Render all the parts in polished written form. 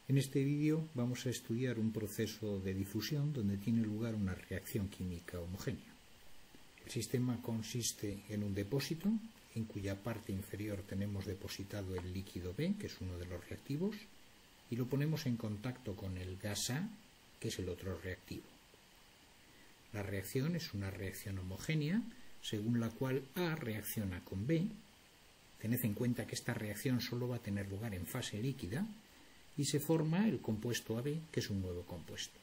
En este vídeo vamos a estudiar un proceso de difusión donde tiene lugar una reacción química homogénea. El sistema consiste en un depósito en cuya parte inferior tenemos depositado el líquido B, que es uno de los reactivos, y lo ponemos en contacto con el gas A, que es el otro reactivo. La reacción es una reacción homogénea, según la cual A reacciona con B. Tened en cuenta que esta reacción solo va a tener lugar en fase líquida y se forma el compuesto AB, que es un nuevo compuesto.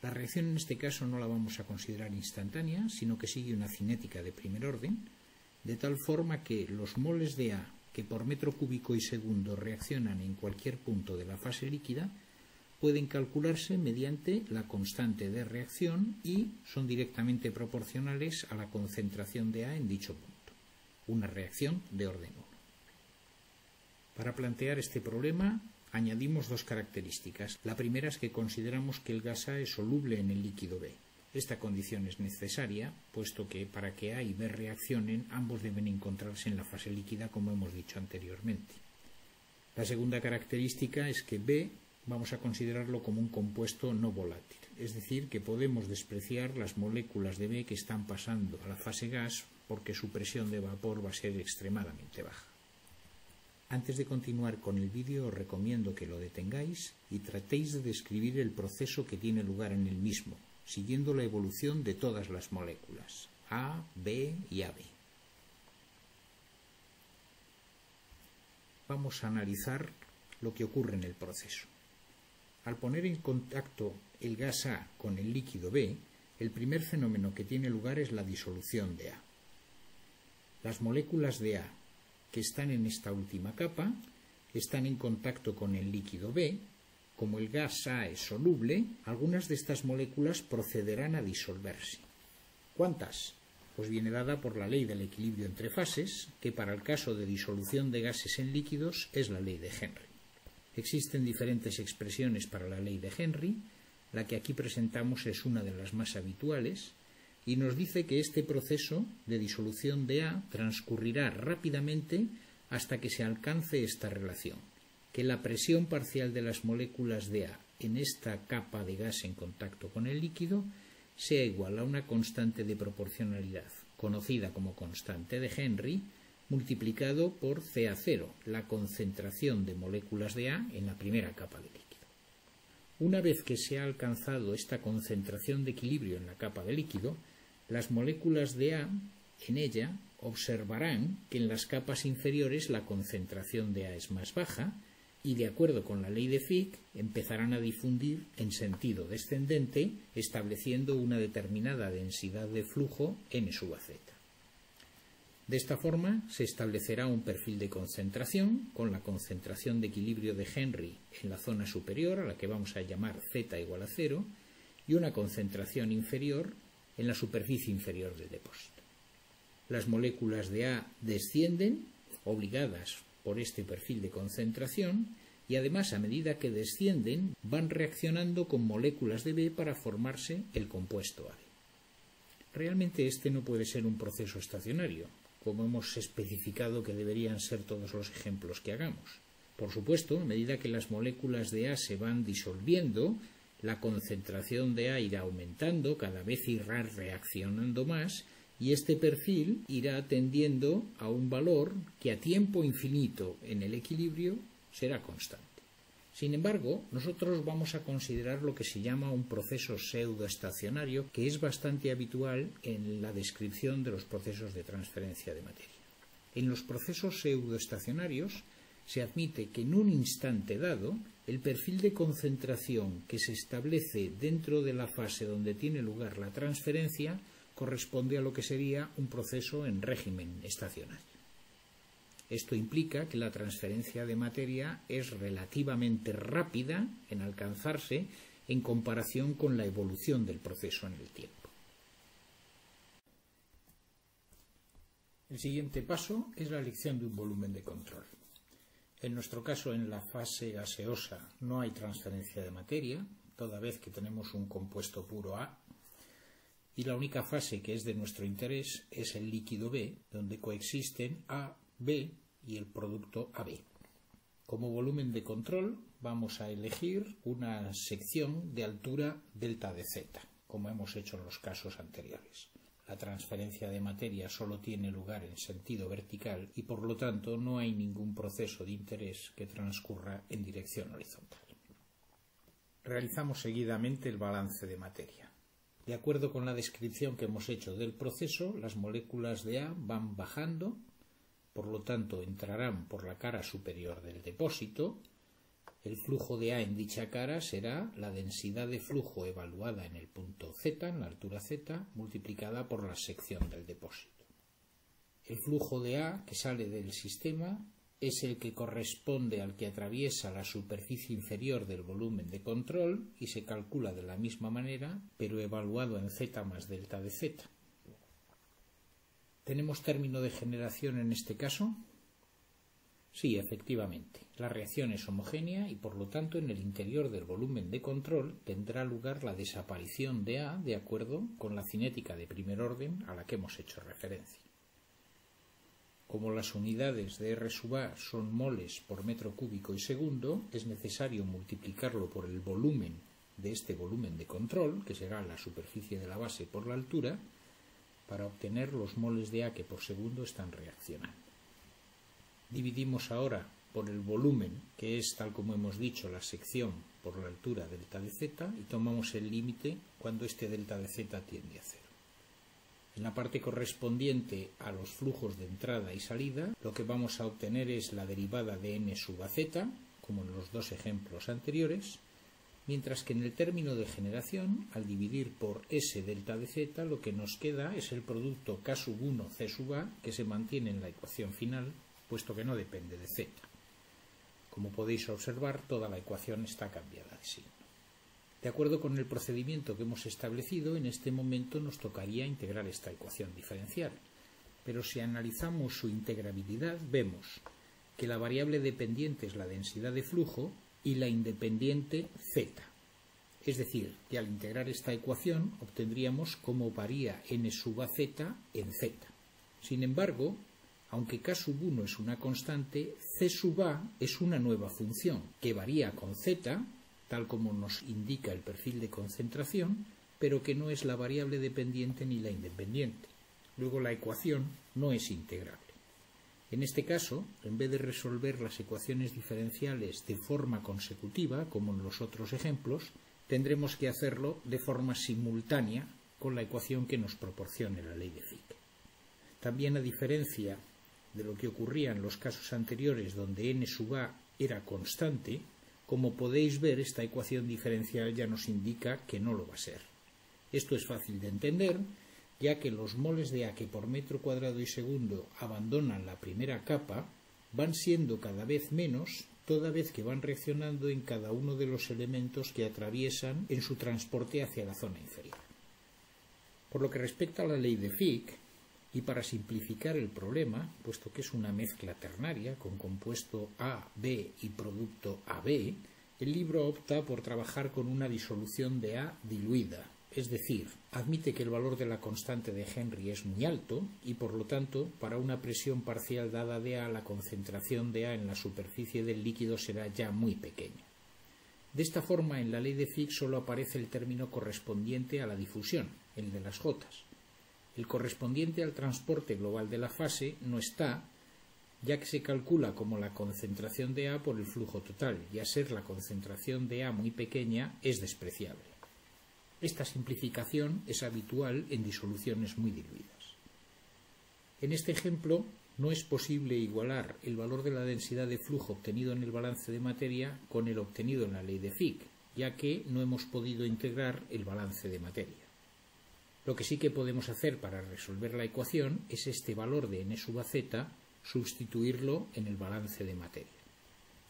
La reacción en este caso no la vamos a considerar instantánea, sino que sigue una cinética de primer orden, de tal forma que los moles de A que por metro cúbico y segundo reaccionan en cualquier punto de la fase líquida pueden calcularse mediante la constante de reacción y son directamente proporcionales a la concentración de A en dicho punto. Una reacción de orden 1. Para plantear este problema añadimos dos características. La primera es que consideramos que el gas A es soluble en el líquido B. Esta condición es necesaria, puesto que para que A y B reaccionen, ambos deben encontrarse en la fase líquida, como hemos dicho anteriormente. La segunda característica es que B vamos a considerarlo como un compuesto no volátil, es decir, que podemos despreciar las moléculas de B que están pasando a la fase gas porque su presión de vapor va a ser extremadamente baja. Antes de continuar con el vídeo os recomiendo que lo detengáis y tratéis de describir el proceso que tiene lugar en el mismo, siguiendo la evolución de todas las moléculas, A, B y AB. Vamos a analizar lo que ocurre en el proceso. Al poner en contacto el gas A con el líquido B, el primer fenómeno que tiene lugar es la disolución de A. Las moléculas de A que están en esta última capa están en contacto con el líquido B. Como el gas A es soluble, algunas de estas moléculas procederán a disolverse. ¿Cuántas? Pues viene dada por la ley del equilibrio entre fases, que para el caso de disolución de gases en líquidos es la ley de Henry. Existen diferentes expresiones para la ley de Henry. La que aquí presentamos es una de las más habituales y nos dice que este proceso de disolución de A transcurrirá rápidamente hasta que se alcance esta relación, que la presión parcial de las moléculas de A en esta capa de gas en contacto con el líquido sea igual a una constante de proporcionalidad, conocida como constante de Henry, multiplicado por CA0, la concentración de moléculas de A en la primera capa de líquido. Una vez que se ha alcanzado esta concentración de equilibrio en la capa de líquido, las moléculas de A en ella observarán que en las capas inferiores la concentración de A es más baja y, de acuerdo con la ley de Fick, empezarán a difundir en sentido descendente, estableciendo una determinada densidad de flujo n sub a z. De esta forma se establecerá un perfil de concentración con la concentración de equilibrio de Henry en la zona superior, a la que vamos a llamar z igual a 0, y una concentración inferior en la superficie inferior del depósito. Las moléculas de A descienden, obligadas por este perfil de concentración, y además a medida que descienden van reaccionando con moléculas de B para formarse el compuesto AB. Realmente este no puede ser un proceso estacionario, como hemos especificado que deberían ser todos los ejemplos que hagamos. Por supuesto, a medida que las moléculas de A se van disolviendo, la concentración de A irá aumentando, cada vez irá reaccionando más, y este perfil irá tendiendo a un valor que a tiempo infinito en el equilibrio será constante. Sin embargo, nosotros vamos a considerar lo que se llama un proceso pseudoestacionario, que es bastante habitual en la descripción de los procesos de transferencia de materia. En los procesos pseudoestacionarios se admite que en un instante dado el perfil de concentración que se establece dentro de la fase donde tiene lugar la transferencia corresponde a lo que sería un proceso en régimen estacionario. Esto implica que la transferencia de materia es relativamente rápida en alcanzarse en comparación con la evolución del proceso en el tiempo. El siguiente paso es la elección de un volumen de control. En nuestro caso, en la fase gaseosa no hay transferencia de materia, toda vez que tenemos un compuesto puro A, y la única fase que es de nuestro interés es el líquido B, donde coexisten A, B y el producto AB. Como volumen de control vamos a elegir una sección de altura delta de z, como hemos hecho en los casos anteriores. La transferencia de materia solo tiene lugar en sentido vertical y por lo tanto no hay ningún proceso de interés que transcurra en dirección horizontal. Realizamos seguidamente el balance de materia. De acuerdo con la descripción que hemos hecho del proceso, las moléculas de A van bajando, por lo tanto entrarán por la cara superior del depósito. El flujo de A en dicha cara será la densidad de flujo evaluada en el punto Z, en la altura Z, multiplicada por la sección del depósito. El flujo de A que sale del sistema es el que corresponde al que atraviesa la superficie inferior del volumen de control y se calcula de la misma manera, pero evaluado en Z más delta de Z. ¿Tenemos término de generación en este caso? Sí, efectivamente. La reacción es homogénea y por lo tanto en el interior del volumen de control tendrá lugar la desaparición de A de acuerdo con la cinética de primer orden a la que hemos hecho referencia. Como las unidades de R sub A son moles por metro cúbico y segundo, es necesario multiplicarlo por el volumen de este volumen de control, que será la superficie de la base por la altura, para obtener los moles de A que por segundo están reaccionando. Dividimos ahora por el volumen, que es, tal como hemos dicho, la sección por la altura delta de z, y tomamos el límite cuando este delta de z tiende a 0. En la parte correspondiente a los flujos de entrada y salida, lo que vamos a obtener es la derivada de n sub a z, como en los dos ejemplos anteriores, mientras que en el término de generación, al dividir por S delta de z, lo que nos queda es el producto K sub 1 C sub A, que se mantiene en la ecuación final, puesto que no depende de z. Como podéis observar, toda la ecuación está cambiada de signo. De acuerdo con el procedimiento que hemos establecido, en este momento nos tocaría integrar esta ecuación diferencial, pero si analizamos su integrabilidad, vemos que la variable dependiente es la densidad de flujo y la independiente z. Es decir, que al integrar esta ecuación obtendríamos cómo varía n sub a z en z. Sin embargo, aunque k sub 1 es una constante, c sub a es una nueva función que varía con z, tal como nos indica el perfil de concentración, pero que no es la variable dependiente ni la independiente. Luego la ecuación no es integrable. En este caso, en vez de resolver las ecuaciones diferenciales de forma consecutiva, como en los otros ejemplos, tendremos que hacerlo de forma simultánea con la ecuación que nos proporcione la ley de Fick. También, a diferencia de lo que ocurría en los casos anteriores donde n sub a era constante, como podéis ver, esta ecuación diferencial ya nos indica que no lo va a ser. Esto es fácil de entender, ya que los moles de A que por metro cuadrado y segundo abandonan la primera capa van siendo cada vez menos toda vez que van reaccionando en cada uno de los elementos que atraviesan en su transporte hacia la zona inferior. Por lo que respecta a la ley de Fick, y para simplificar el problema, puesto que es una mezcla ternaria con compuesto A, B y producto AB, el libro opta por trabajar con una disolución de A diluida, es decir, admite que el valor de la constante de Henry es muy alto y por lo tanto, para una presión parcial dada de A, la concentración de A en la superficie del líquido será ya muy pequeña. De esta forma, en la ley de Fick solo aparece el término correspondiente a la difusión, el de las gotas. El correspondiente al transporte global de la fase no está, ya que se calcula como la concentración de A por el flujo total, y a ser la concentración de A muy pequeña es despreciable. Esta simplificación es habitual en disoluciones muy diluidas. En este ejemplo no es posible igualar el valor de la densidad de flujo obtenido en el balance de materia con el obtenido en la ley de Fick, ya que no hemos podido integrar el balance de materia. Lo que sí que podemos hacer para resolver la ecuación es este valor de n sub a z, sustituirlo en el balance de materia.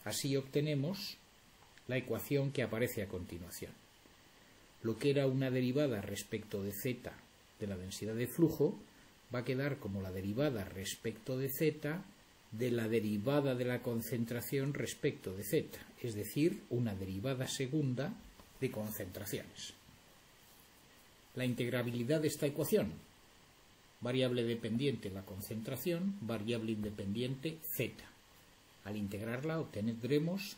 Así obtenemos la ecuación que aparece a continuación. Lo que era una derivada respecto de z de la densidad de flujo va a quedar como la derivada respecto de z de la derivada de la concentración respecto de z, es decir, una derivada segunda de concentraciones. La integrabilidad de esta ecuación: variable dependiente la concentración, variable independiente z. Al integrarla obtendremos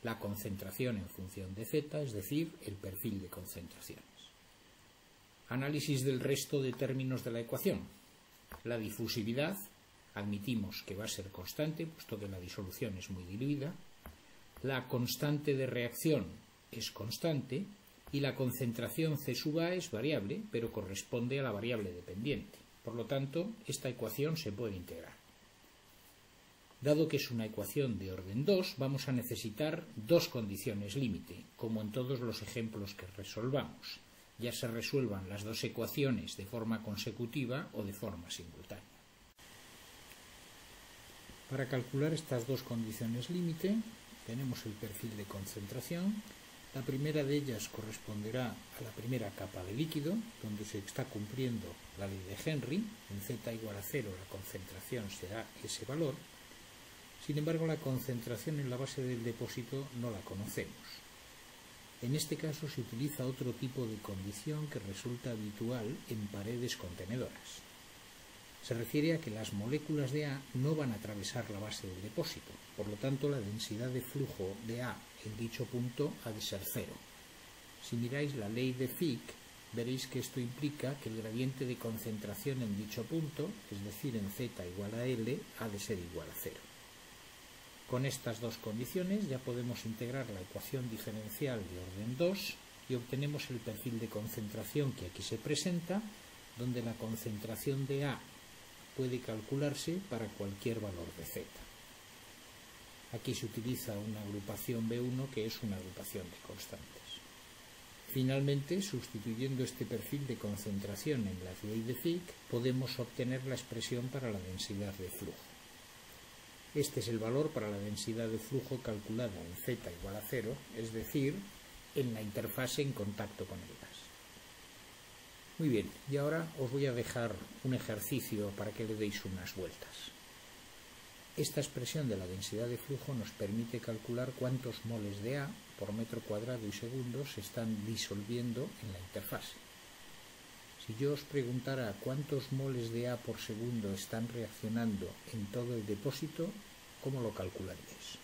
la concentración en función de Z, es decir, el perfil de concentraciones. Análisis del resto de términos de la ecuación. La difusividad, admitimos que va a ser constante, puesto que la disolución es muy diluida. La constante de reacción es constante y la concentración C sub A es variable, pero corresponde a la variable dependiente. Por lo tanto, esta ecuación se puede integrar. Dado que es una ecuación de orden 2, vamos a necesitar dos condiciones límite, como en todos los ejemplos que resolvamos, ya se resuelvan las dos ecuaciones de forma consecutiva o de forma simultánea. Para calcular estas dos condiciones límite, tenemos el perfil de concentración. La primera de ellas corresponderá a la primera capa de líquido, donde se está cumpliendo la ley de Henry. En Z igual a 0 la concentración será ese valor. Sin embargo, la concentración en la base del depósito no la conocemos. En este caso se utiliza otro tipo de condición que resulta habitual en paredes contenedoras. Se refiere a que las moléculas de A no van a atravesar la base del depósito, por lo tanto la densidad de flujo de A en dicho punto ha de ser 0. Si miráis la ley de Fick, veréis que esto implica que el gradiente de concentración en dicho punto, es decir, en Z igual a L, ha de ser igual a 0. Con estas dos condiciones ya podemos integrar la ecuación diferencial de orden 2 y obtenemos el perfil de concentración que aquí se presenta, donde la concentración de A puede calcularse para cualquier valor de Z. Aquí se utiliza una agrupación B1 que es una agrupación de constantes. Finalmente, sustituyendo este perfil de concentración en la ley de Fick, podemos obtener la expresión para la densidad de flujo. Este es el valor para la densidad de flujo calculada en Z igual a 0, es decir, en la interfase en contacto con el gas. Muy bien, y ahora os voy a dejar un ejercicio para que le deis unas vueltas. Esta expresión de la densidad de flujo nos permite calcular cuántos moles de A por metro cuadrado y segundo se están disolviendo en la interfase. Si yo os preguntara cuántos moles de A por segundo están reaccionando en todo el depósito, ¿cómo lo calcularíais?